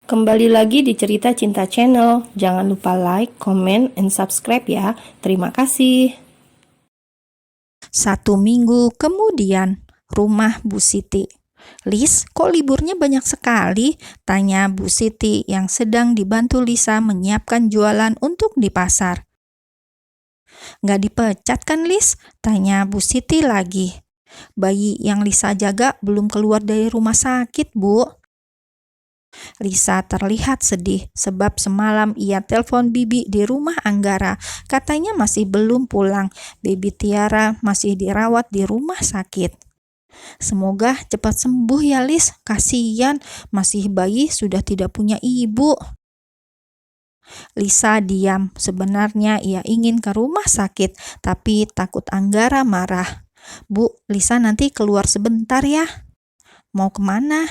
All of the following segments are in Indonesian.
Kembali lagi di Cerita Cinta Channel. Jangan lupa like, comment, and subscribe ya. Terima kasih. 1 minggu kemudian, rumah Bu Siti. "Lis, kok liburnya banyak sekali?" tanya Bu Siti yang sedang dibantu Lisa menyiapkan jualan untuk di pasar. "Nggak dipecat kan, Lis?" tanya Bu Siti lagi. "Bayi yang Lisa jaga belum keluar dari rumah sakit, Bu." Lisa terlihat sedih sebab semalam ia telepon Bibi di rumah Anggara. Katanya masih belum pulang. Baby Tiara masih dirawat di rumah sakit. "Semoga cepat sembuh ya, Lis. Kasihan, masih bayi sudah tidak punya ibu." Lisa diam. Sebenarnya ia ingin ke rumah sakit, tapi takut Anggara marah. "Bu, Lisa nanti keluar sebentar ya." "Mau kemana?"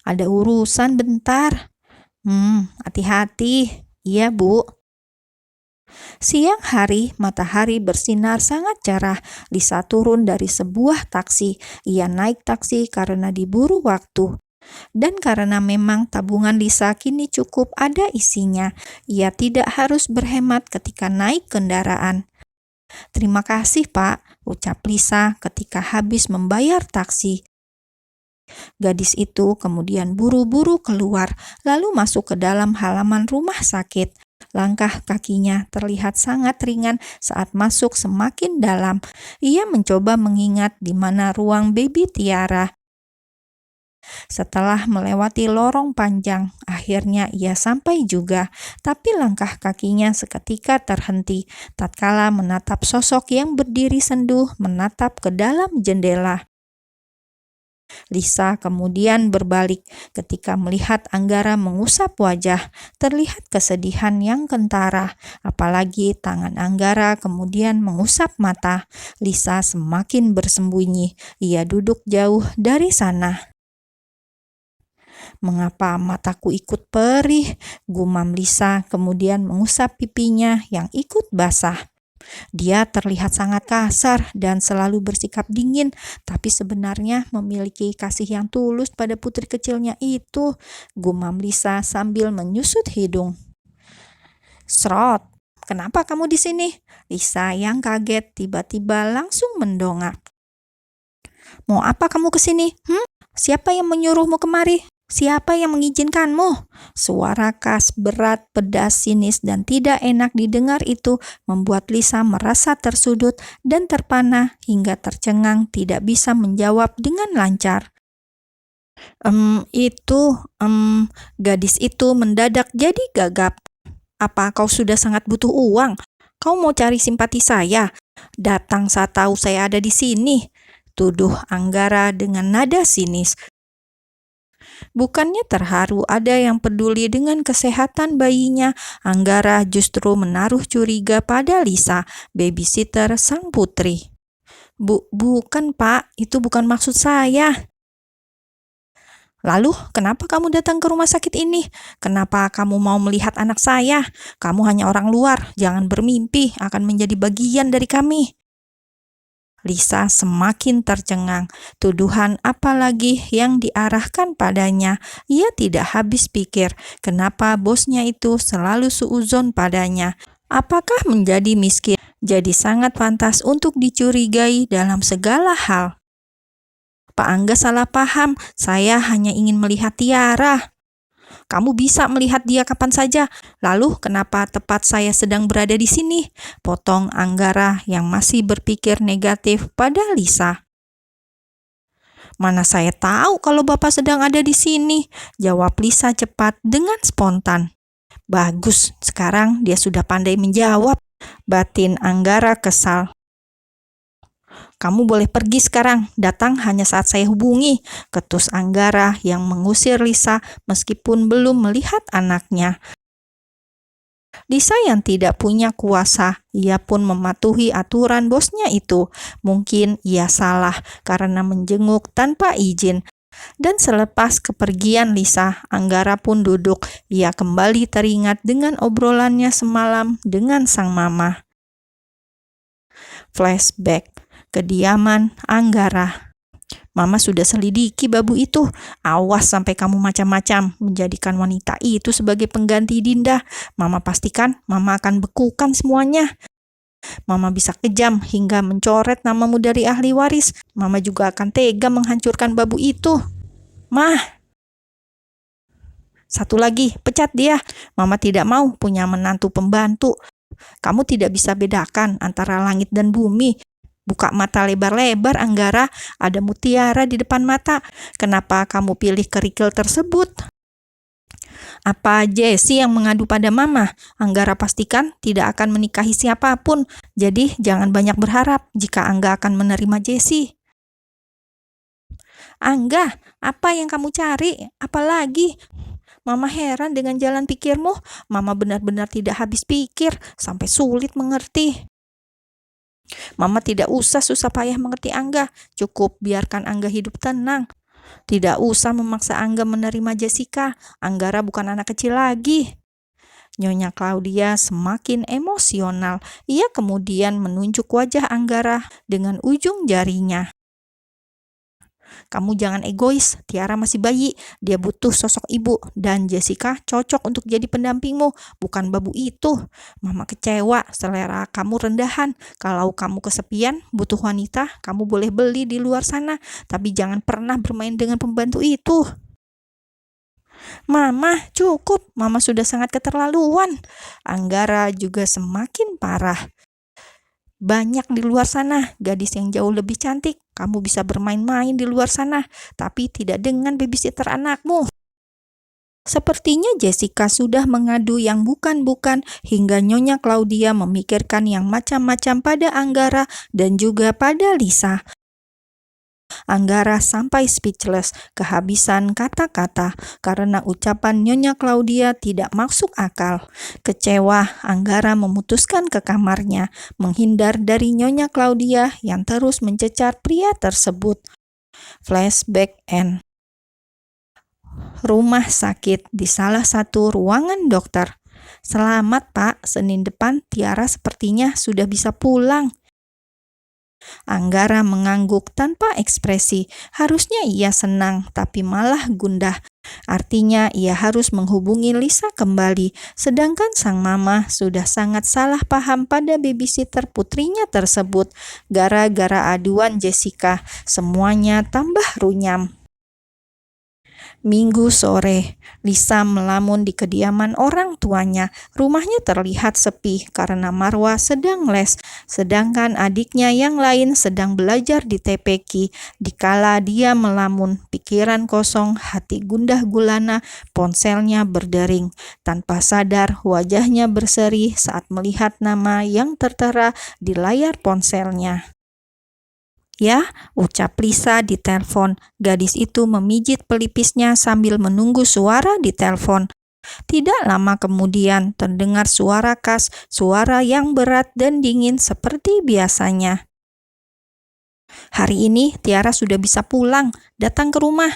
"Ada urusan bentar." Hati-hati." "Iya, Bu." Siang hari, matahari bersinar sangat cerah. Lisa turun dari sebuah taksi. Ia naik taksi karena diburu waktu. Dan karena memang tabungan Lisa kini cukup ada isinya, ia tidak harus berhemat ketika naik kendaraan. "Terima kasih, Pak," ucap Lisa ketika habis membayar taksi. Gadis itu kemudian buru-buru keluar, lalu masuk ke dalam halaman rumah sakit. Langkah kakinya terlihat sangat ringan saat masuk semakin dalam. Ia mencoba mengingat di mana ruang Baby Tiara. Setelah melewati lorong panjang, akhirnya ia sampai juga. Tapi langkah kakinya seketika terhenti, tatkala menatap sosok yang berdiri senduh menatap ke dalam jendela. Lisa kemudian berbalik ketika melihat Anggara mengusap wajah. Terlihat kesedihan yang kentara, apalagi tangan Anggara kemudian mengusap mata. Lisa semakin bersembunyi. Ia duduk jauh dari sana. "Mengapa mataku ikut perih?" gumam Lisa, kemudian mengusap pipinya yang ikut basah. Dia terlihat sangat kasar dan selalu bersikap dingin, tapi sebenarnya memiliki kasih yang tulus pada putri kecilnya itu, gumam Lisa sambil menyusut hidung. "Srot, kenapa kamu di sini?" Lisa yang kaget tiba-tiba langsung mendongak. "Mau apa kamu ke sini? Siapa yang menyuruhmu kemari? Siapa yang mengizinkanmu?" Suara khas, berat, pedas, sinis, dan tidak enak didengar itu membuat Lisa merasa tersudut dan terpana hingga tercengang tidak bisa menjawab dengan lancar. Gadis itu mendadak jadi gagap. "Apa kau sudah sangat butuh uang? Kau mau cari simpati saya? Datang saat tahu saya ada di sini," tuduh Anggara dengan nada sinis. Bukannya terharu ada yang peduli dengan kesehatan bayinya, Anggara justru menaruh curiga pada Lisa, babysitter sang putri. Bukan Pak, itu bukan maksud saya." "Lalu, kenapa kamu datang ke rumah sakit ini? Kenapa kamu mau melihat anak saya? Kamu hanya orang luar, jangan bermimpi akan menjadi bagian dari kami." Lisa semakin tercengang. Tuduhan apalagi yang diarahkan padanya. Ia tidak habis pikir kenapa bosnya itu selalu suuzon padanya. Apakah menjadi miskin jadi sangat pantas untuk dicurigai dalam segala hal? "Pak Angga salah paham, saya hanya ingin melihat Tiara." "Kamu bisa melihat dia kapan saja. Lalu kenapa tepat saya sedang berada di sini?" potong Anggara yang masih berpikir negatif pada Lisa. "Mana saya tahu kalau Bapak sedang ada di sini," jawab Lisa cepat dengan spontan. "Bagus, sekarang dia sudah pandai menjawab," batin Anggara kesal. "Kamu boleh pergi sekarang, datang hanya saat saya hubungi," ketus Anggara yang mengusir Lisa meskipun belum melihat anaknya. Lisa yang tidak punya kuasa, ia pun mematuhi aturan bosnya itu. Mungkin ia salah karena menjenguk tanpa izin. Dan selepas kepergian Lisa, Anggara pun duduk. Ia kembali teringat dengan obrolannya semalam dengan sang mama. Flashback. Kediaman Anggara. Mama sudah selidiki babu itu. Awas sampai kamu macam-macam menjadikan wanita itu sebagai pengganti Dinda. Mama pastikan Mama akan bekukan semuanya. Mama bisa kejam hingga mencoret namamu dari ahli waris. Mama juga akan tega menghancurkan babu itu. Mah, satu lagi, pecat dia. Mama tidak mau punya menantu pembantu. Kamu tidak bisa bedakan antara langit dan bumi. Buka mata lebar-lebar, Anggara. Ada mutiara di depan mata. Kenapa kamu pilih kerikil tersebut? Apa Jessie yang mengadu pada Mama? Anggara pastikan tidak akan menikahi siapapun. Jadi jangan banyak berharap jika Angga akan menerima Jessie. Angga, apa yang kamu cari? Apalagi? Mama heran dengan jalan pikirmu. Mama benar-benar tidak habis pikir sampai sulit mengerti. Mama tidak usah susah payah mengerti Angga. Cukup biarkan Angga hidup tenang. Tidak usah memaksa Angga menerima Jessica. Anggara bukan anak kecil lagi. Nyonya Claudia semakin emosional. Ia kemudian menunjuk wajah Anggara dengan ujung jarinya. Kamu jangan egois, Tiara masih bayi, dia butuh sosok ibu, dan Jessica cocok untuk jadi pendampingmu, bukan babu itu. Mama kecewa, selera kamu rendahan. Kalau kamu kesepian, butuh wanita, kamu boleh beli di luar sana, tapi jangan pernah bermain dengan pembantu itu. Mama, cukup, Mama sudah sangat keterlaluan. Anggara juga semakin parah. Banyak di luar sana gadis yang jauh lebih cantik. Kamu bisa bermain-main di luar sana, tapi tidak dengan babysitter anakmu. Sepertinya Jessica sudah mengadu yang bukan-bukan hingga Nyonya Claudia memikirkan yang macam-macam pada Anggara dan juga pada Lisa. Anggara sampai speechless, kehabisan kata-kata karena ucapan Nyonya Claudia tidak masuk akal. Kecewa, Anggara memutuskan ke kamarnya, menghindar dari Nyonya Claudia yang terus mencecar pria tersebut. Flashback end. Rumah sakit di salah satu ruangan dokter. Selamat Pak, Senin depan Tiara sepertinya sudah bisa pulang. Anggara mengangguk tanpa ekspresi. Harusnya ia senang, tapi malah gundah. Artinya ia harus menghubungi Lisa kembali, sedangkan sang mama sudah sangat salah paham pada babysitter putrinya tersebut. Gara-gara aduan Jessica, semuanya tambah runyam. Minggu sore, Lisa melamun di kediaman orang tuanya. Rumahnya terlihat sepi karena Marwa sedang les, sedangkan adiknya yang lain sedang belajar di TPQ. Dikala dia melamun, pikiran kosong, hati gundah gulana, ponselnya berdering. Tanpa sadar, wajahnya berseri saat melihat nama yang tertera di layar ponselnya. Ya, ucap Lisa di telepon. Gadis itu memijit pelipisnya sambil menunggu suara di telepon. Tidak lama kemudian terdengar suara khas, suara yang berat dan dingin seperti biasanya. Hari ini Tiara sudah bisa pulang, datang ke rumah,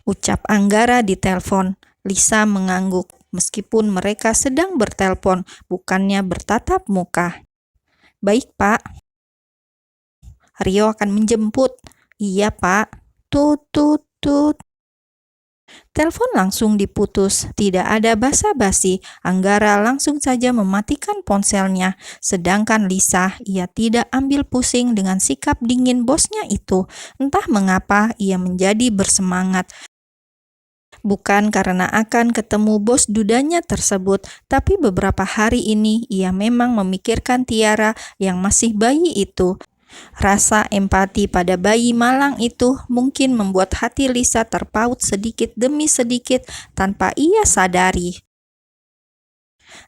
ucap Anggara di telepon. Lisa mengangguk, meskipun mereka sedang bertelepon, bukannya bertatap muka. Baik, Pak. Rio akan menjemput. Iya, Pak. Tut, tut, tut. Telepon langsung diputus. Tidak ada basa-basi. Anggara langsung saja mematikan ponselnya. Sedangkan Lisa, ia tidak ambil pusing dengan sikap dingin bosnya itu. Entah mengapa ia menjadi bersemangat. Bukan karena akan ketemu bos dudanya tersebut, tapi beberapa hari ini ia memang memikirkan Tiara yang masih bayi itu. Rasa empati pada bayi malang itu mungkin membuat hati Lisa terpaut sedikit demi sedikit tanpa ia sadari.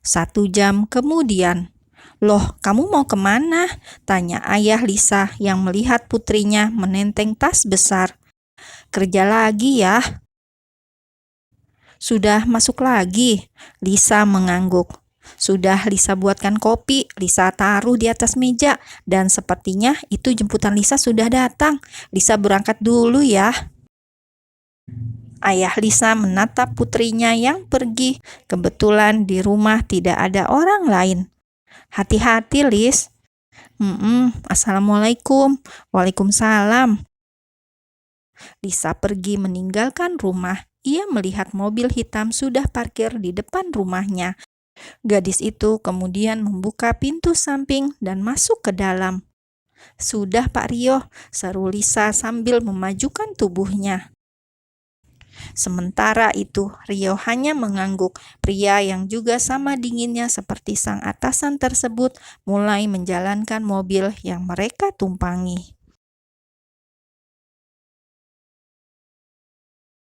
1 jam kemudian. Loh, kamu mau kemana? Tanya ayah Lisa yang melihat putrinya menenteng tas besar. Kerja lagi ya. Sudah masuk lagi? Lisa mengangguk. Sudah Lisa buatkan kopi, Lisa taruh di atas meja, dan sepertinya itu jemputan Lisa sudah datang. Lisa berangkat dulu ya. Ayah Lisa menatap putrinya yang pergi. Kebetulan di rumah tidak ada orang lain. Hati-hati, Lis. Assalamualaikum. Waalaikumsalam. Lisa pergi meninggalkan rumah. Ia melihat mobil hitam sudah parkir di depan rumahnya. Gadis itu kemudian membuka pintu samping dan masuk ke dalam. "Sudah, Pak Rio," seru Lisa sambil memajukan tubuhnya. Sementara itu, Rio hanya mengangguk. Pria yang juga sama dinginnya seperti sang atasan tersebut mulai menjalankan mobil yang mereka tumpangi.